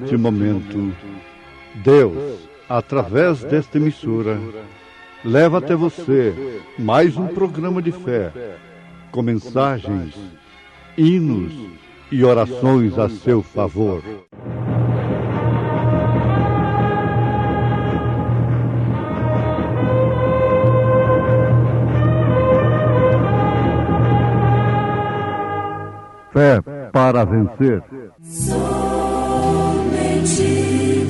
neste momento, Deus, através desta emissora, leva até você mais um programa de fé, com mensagens, hinos e orações a seu favor. Fé para vencer. Somente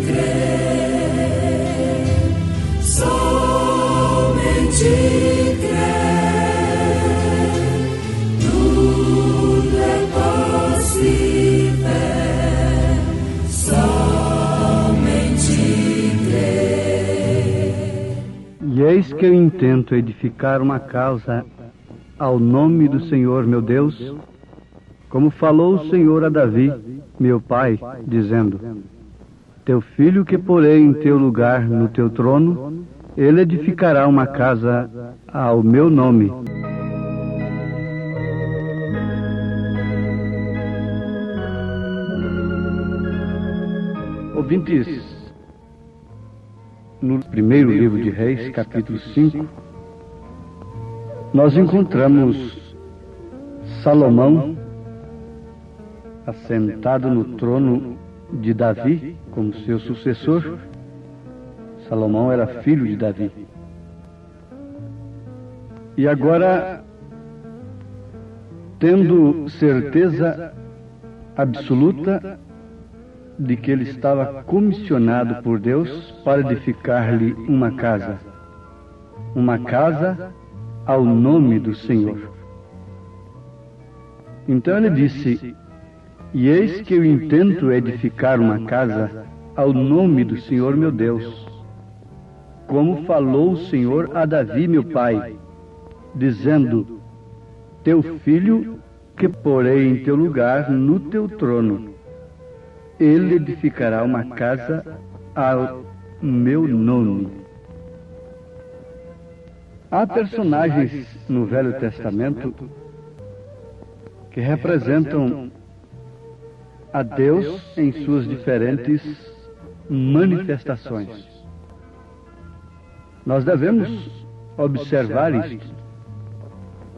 crer, somente crer, tudo é possível, somente crer. E eis que eu intento edificar uma casa ao nome do Senhor meu Deus, como falou o Senhor a Davi, meu pai, dizendo: teu filho que porei em teu lugar no teu trono, ele edificará uma casa ao meu nome. Ouvintes, no primeiro livro de Reis, capítulo 5, nós encontramos Salomão assentado no trono de Davi como seu sucessor. Salomão era filho de Davi. E agora, tendo certeza absoluta de que ele estava comissionado por Deus para edificar-lhe uma casa ao nome do Senhor. Então ele disse: e eis que eu intento edificar uma casa ao nome do Senhor meu Deus, como falou o Senhor a Davi meu pai, dizendo: teu filho que porei em teu lugar no teu trono, ele edificará uma casa ao meu nome. Há personagens no Velho Testamento que representam a Deus em suas diferentes manifestações. Nós devemos observar isto.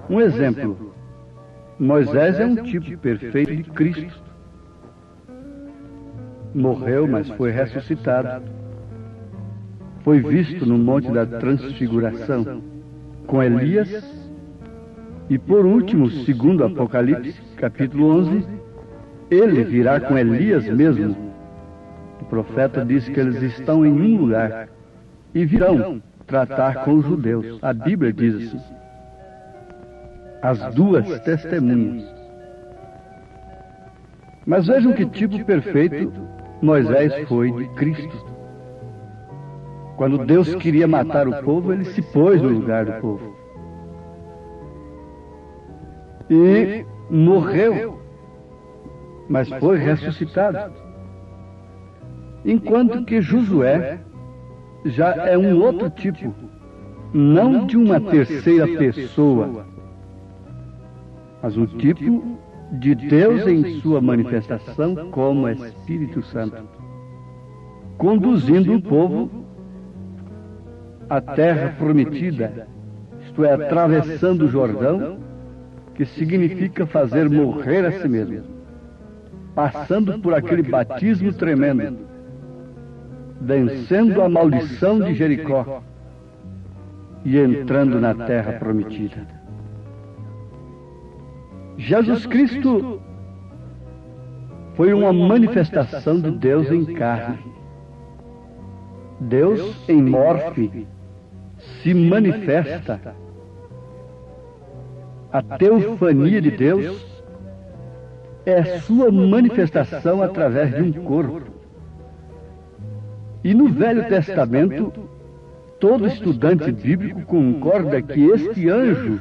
Um exemplo: Moisés é um tipo perfeito de Cristo. Morreu, mas foi ressuscitado. Foi visto no Monte da Transfiguração com Elias. E por último, segundo Apocalipse, capítulo 11, ele virá com Elias mesmo. O profeta diz que eles estão em um lugar e virão tratar com os judeus. A Bíblia diz assim: as duas testemunhas. Mas vejam que tipo perfeito Moisés foi de Cristo. Quando Deus queria matar o povo, ele se pôs no lugar do povo e morreu, mas foi ressuscitado. Enquanto que Josué já é um outro tipo, não de uma terceira pessoa, mas um tipo de Deus em sua manifestação como Espírito Santo, conduzindo o povo à terra prometida, isto é, atravessando o Jordão, que significa fazer morrer a si mesmo, passando por aquele batismo tremendo, vencendo a maldição de Jericó e entrando na terra prometida. Jesus Cristo foi uma manifestação de Deus em carne. Deus em morfe se manifesta. A teofania de Deus é sua manifestação através de um corpo. E no Velho Testamento, todo estudante bíblico concorda que este anjo,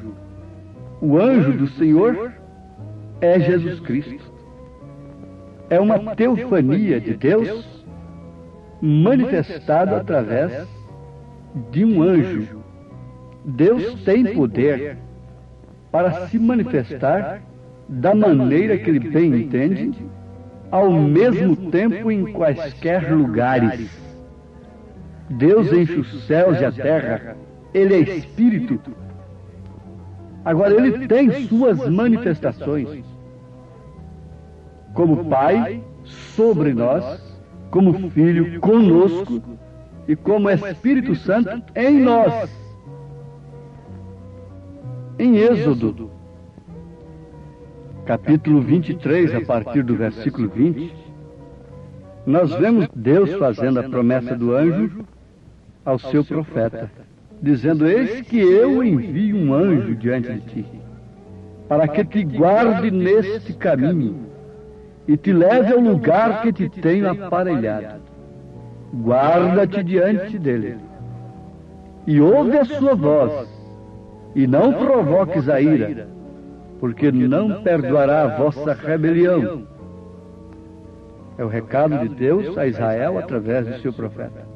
o anjo do Senhor, é Jesus Cristo. É uma teofania de Deus manifestado através de um anjo. Deus tem poder para se manifestar da maneira que ele bem entende ao mesmo tempo em quaisquer lugares. Deus enche os céus e a terra, Ele é Espírito. Agora, Ele tem suas manifestações como Pai sobre nós, como Filho conosco e como Espírito Santo em nós. Em Êxodo, capítulo 23, a partir do versículo 20, nós vemos Deus fazendo a promessa do anjo ao seu profeta, dizendo: eis que eu envio um anjo diante de ti, para que te guarde neste caminho e te leve ao lugar que te tenho aparelhado. Guarda-te diante dele, e ouve a sua voz, e não provoques a ira, porque não perdoará a vossa rebelião. É o recado de Deus a Israel através do seu profeta.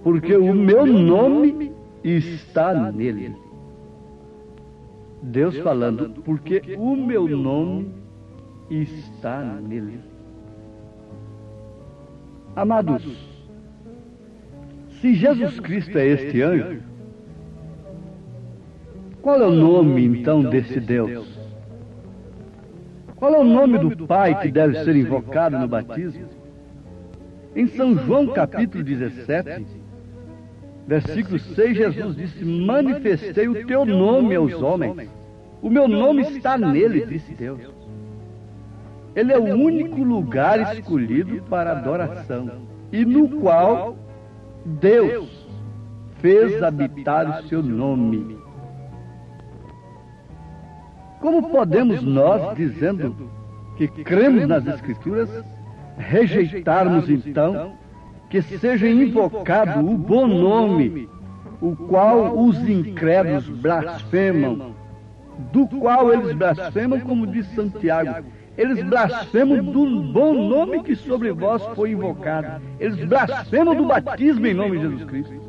Porque o meu nome está nele. Deus falando, porque o meu nome está nele. Amados, se Jesus Cristo é este anjo, qual é o nome então desse Deus? Qual é o nome do Pai que deve ser invocado no batismo? Em São João capítulo 17, versículo 6, Jesus disse: manifestei o teu nome aos homens. O meu nome está nele, disse Deus. Ele é o único lugar escolhido para adoração, e no qual Deus fez habitar o seu nome. Como podemos nós, dizendo que cremos nas Escrituras, rejeitarmos então que seja invocado o bom nome, o qual os incrédulos blasfemam, do qual eles blasfemam, como diz Santiago, eles blasfemam do bom nome que sobre vós foi invocado, eles blasfemam do batismo em nome de Jesus Cristo,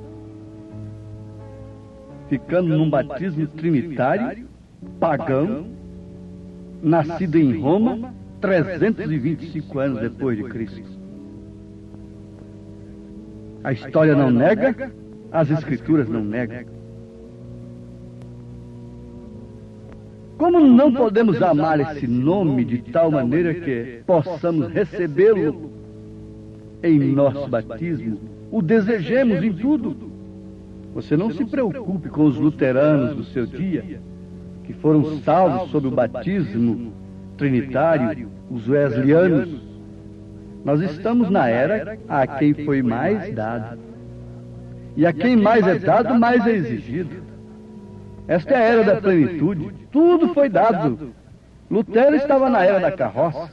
ficando num batismo trinitário, pagão, nascido em Roma, 325 anos depois de Cristo. A história não nega, as Escrituras não negam. Como não podemos amar esse nome de tal maneira que possamos recebê-lo em nosso batismo, o desejemos em tudo? Você não se preocupe com os luteranos do seu dia, que foram salvos sob o batismo trinitário, os wesleyanianos. Nós estamos na era a quem foi mais dado. E a quem mais é dado, mais é exigido. Esta é a era da plenitude. Tudo foi dado. Lutero estava na era da carroça,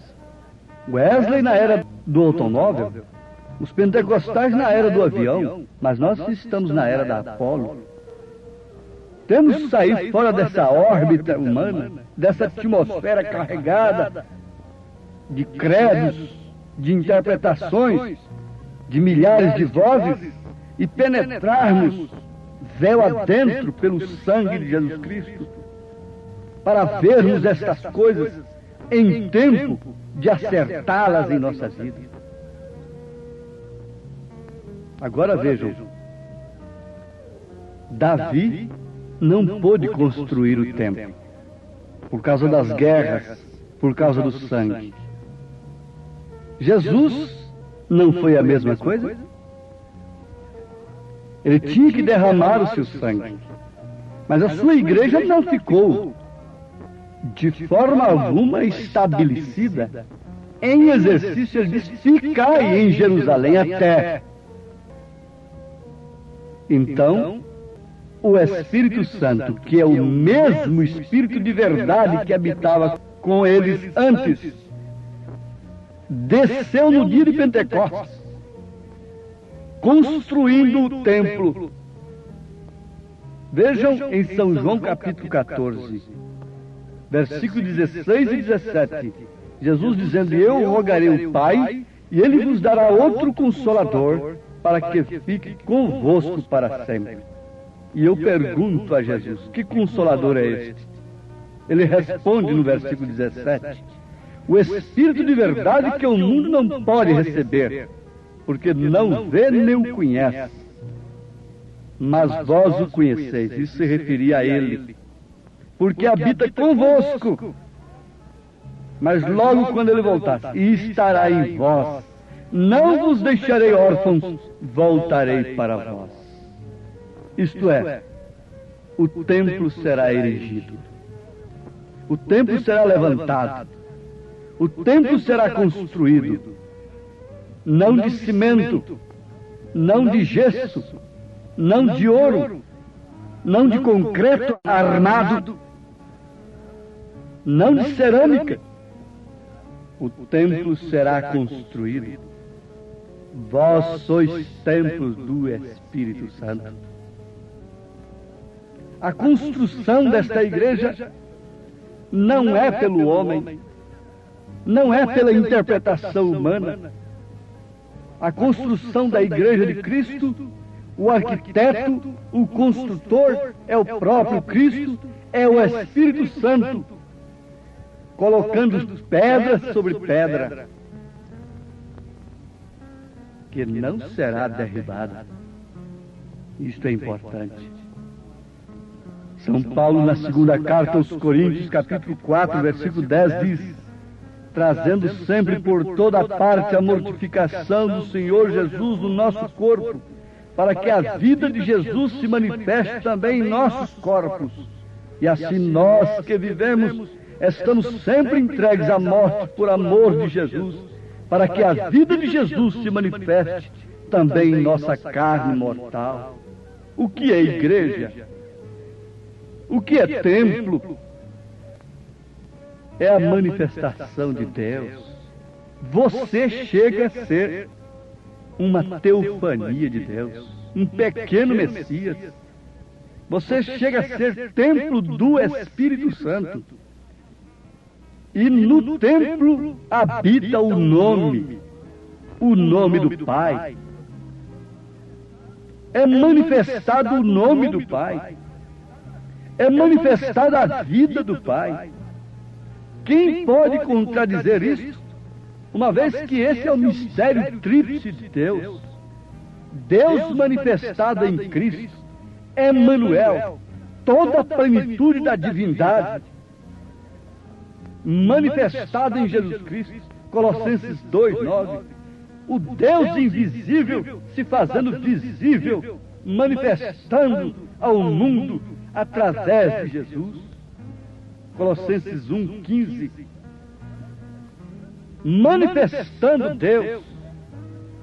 Wesley na era do automóvel, os pentecostais na era do avião, mas nós estamos na era da Apolo. Temos que sair fora dessa órbita humana, dessa atmosfera carregada de credos, de interpretações, de milhares de vozes, e penetrarmos véu adentro pelo sangue de Jesus Cristo, para vermos estas coisas em tempo de acertá-las em nossa vida. Agora vejam, Davi não pôde construir o templo por causa das guerras, por causa do sangue. Jesus não foi a mesma coisa? Ele tinha que derramar o seu sangue, mas a sua igreja não ficou de forma alguma estabelecida em exercício. Ele disse: ficai em Jerusalém até. Então, o Espírito Santo, que é o mesmo Espírito de verdade que habitava com eles antes, desceu no dia de Pentecostes, construindo o templo. Vejam em São João capítulo 14, versículos 16 e 17, Jesus dizendo: eu rogarei ao Pai, e Ele vos dará outro Consolador, para que fique convosco para sempre. E eu pergunto a Jesus: que Consolador é este? Ele responde no versículo 17: o Espírito de verdade que o mundo não pode receber, porque não vê nem o conhece. Mas vós o conheceis, isso se referia a ele, porque habita convosco. Mas logo quando ele voltar, e estará em vós, não vos deixarei órfãos, voltarei para vós. Isto é, o templo será erigido, o templo será levantado, o templo será construído, não de cimento, não de gesso, não de ouro, não de concreto armado, não de cerâmica. O templo será construído. Vós sois templos do Espírito Santo. A construção desta igreja não é pelo homem, não é pela interpretação humana. A construção da igreja de Cristo, o arquiteto, o construtor é o próprio Cristo, é o Espírito Santo, colocando pedra sobre pedra, que não será derribada. Isto é importante. São Paulo, na segunda carta aos Coríntios, capítulo 4, versículo 10, diz: trazendo sempre por toda parte a mortificação do Senhor Jesus no nosso corpo, para que a vida de Jesus se manifeste também em nossos corpos. E assim nós que vivemos, estamos sempre entregues à morte por amor de Jesus, para que a vida de Jesus se manifeste também em nossa carne mortal. O que é igreja? O que é templo? É a manifestação de Deus. Você chega a ser uma teofania de Deus, um pequeno Messias. Você chega a ser templo do Espírito Santo. E no templo habita o nome do Pai. É manifestado o nome do Pai. É manifestada a vida do Pai. Quem pode contradizer isso? Uma vez que esse é o mistério tríplice de Deus. Deus manifestado em Cristo, Emmanuel, toda a plenitude da divindade, manifestado em Jesus Cristo, Colossenses 2:9, o Deus invisível se fazendo visível, manifestando ao mundo através de Jesus, Colossenses 1:15, manifestando Deus,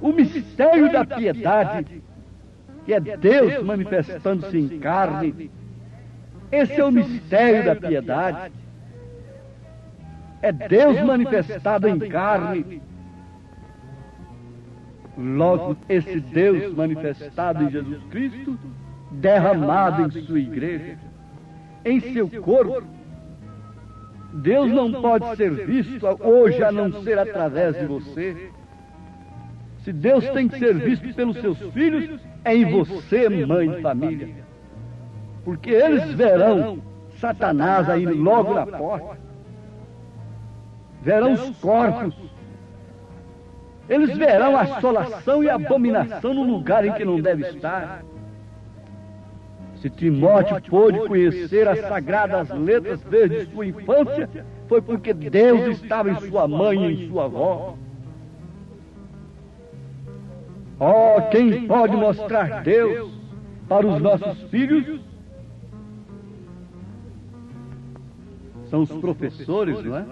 o mistério da piedade, que é Deus manifestando-se em carne. Esse é o mistério da piedade. É Deus manifestado em carne. Logo, esse Deus manifestado em Jesus Cristo, derramado em sua igreja, em seu corpo. Deus não pode ser visto hoje a não ser através de você. Se Deus tem que ser visto pelos seus filhos, é em você, mãe de família. Porque eles verão Satanás aí logo na porta. Verão os corpos. Eles verão a assolação e a abominação no lugar em que não deve estar. Se Timóteo pôde conhecer as sagradas letras desde sua infância, foi porque Deus estava em sua mãe e em sua avó. Oh, quem pode mostrar Deus para os nossos filhos? São os professores, não é?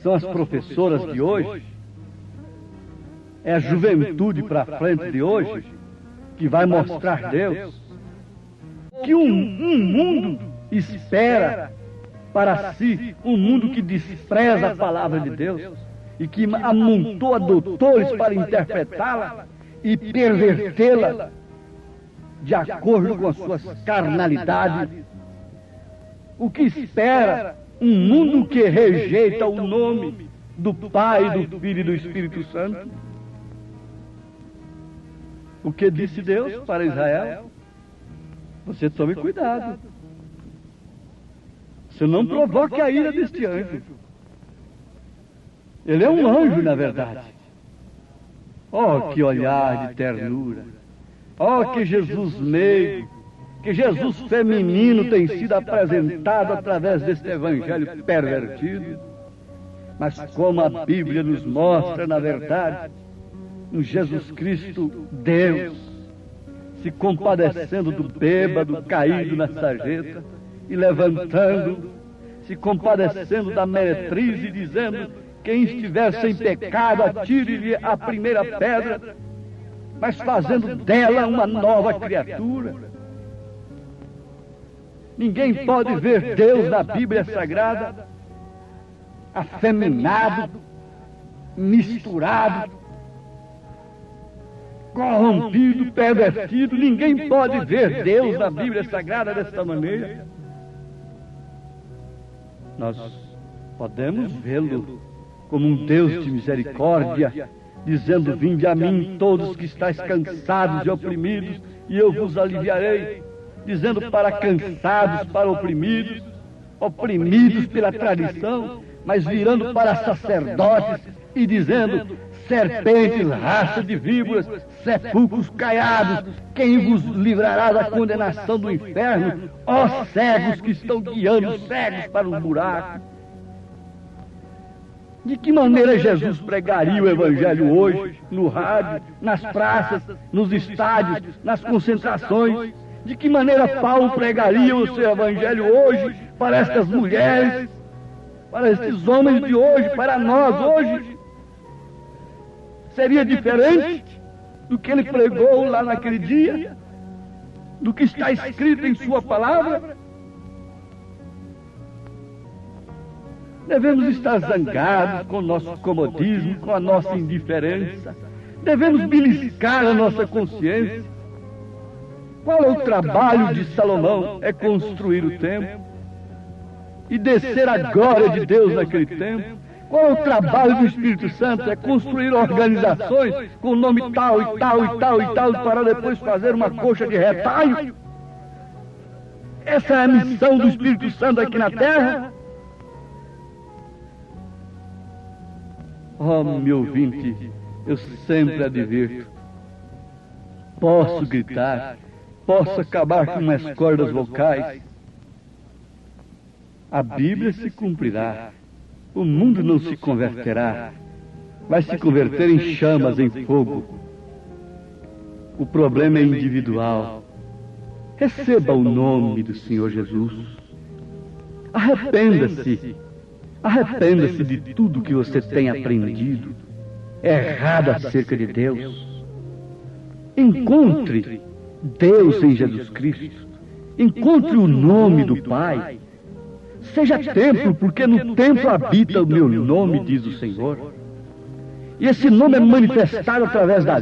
São as professoras de hoje. É a juventude para frente de hoje que vai mostrar Deus. Que um mundo espera para si, um mundo que despreza a palavra de Deus e que amontoa doutores para interpretá-la e pervertê-la de acordo com as suas carnalidades. O que espera um mundo que rejeita o nome do Pai, do Filho e do Espírito Santo? O que disse Deus para Israel? Você tome cuidado. Você não provoque a ira deste anjo. Ele é um anjo, na verdade. Oh, que olhar de ternura! Oh, que Jesus meigo, que Jesus feminino tem sido apresentado através deste evangelho pervertido. Mas como a Bíblia nos mostra, na verdade, um Jesus Cristo, Deus, se compadecendo do bêbado caído na sarjeta e levantando, se compadecendo da meretriz e dizendo: quem estiver sem pecado, atire-lhe a primeira pedra, mas fazendo dela uma nova criatura. Ninguém pode ver Deus na Bíblia Sagrada afeminado, misturado, corrompido, pervertido. Ninguém pode ver Deus na Bíblia Sagrada desta maneira. Nós podemos vê-lo como um Deus de misericórdia, dizendo: vinde a mim todos que estáis cansados e oprimidos, e eu vos aliviarei. Dizendo para cansados, para oprimidos, oprimidos pela tradição, mas virando para sacerdotes e dizendo: serpentes, raça de víboras, sepulcros caiados, quem vos livrará da condenação do inferno? Ó cegos que estão guiando cegos para um buraco. De que maneira Jesus pregaria o Evangelho hoje, no rádio, nas praças, nos estádios, nas concentrações? De que maneira Paulo pregaria o seu Evangelho hoje para estas mulheres, para estes homens de hoje, para nós hoje? Seria diferente do que ele pregou lá naquele dia? Do que está escrito em sua palavra? Devemos estar zangados com o nosso comodismo, com a nossa indiferença. Devemos beliscar a nossa consciência. Qual é o trabalho de Salomão? É construir o templo e descer a glória de Deus naquele templo. Qual é o trabalho do Espírito Santo? É construir organizações com o nome tal e tal e tal e tal, para depois fazer uma coxa de retalho. Essa é a missão do Espírito Santo aqui na terra. Oh, meu ouvinte, eu sempre advirto: posso gritar, posso acabar com as cordas vocais, a Bíblia se cumprirá, o mundo não se converterá, vai se converter em chamas, em fogo. O problema é individual. Receba o nome do Senhor Jesus. Arrependa-se. Arrependa-se de tudo que você tem aprendido errado acerca de Deus. Encontre Deus em Jesus Cristo. Encontre o nome do Pai. Seja templo, porque no templo habita o meu nome, diz o Senhor. E esse nome é manifestado através da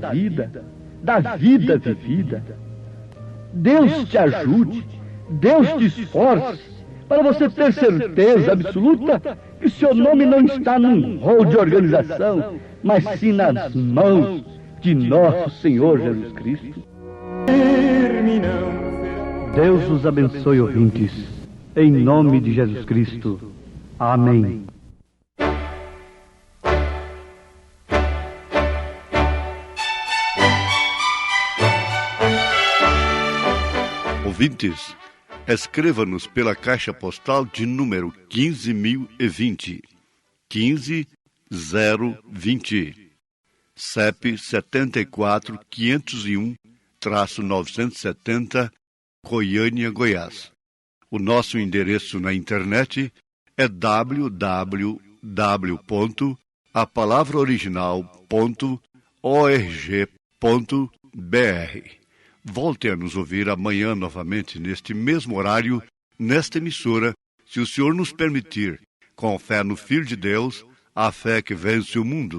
vida vivida. Deus te ajude, Deus te esforce, para você ter certeza absoluta que seu nome não está num rol de organização, mas sim nas mãos de nosso Senhor Jesus Cristo. Deus os abençoe, ouvintes, em nome de Jesus Cristo. Amém. Ouvintes, escreva-nos pela caixa postal de número 15.020, 15020, CEP 74.501-970, Goiânia, Goiás. O nosso endereço na internet é www.apalavraoriginal.org.br. Volte a nos ouvir amanhã novamente neste mesmo horário, nesta emissora, se o Senhor nos permitir, com fé no Filho de Deus, a fé que vence o mundo.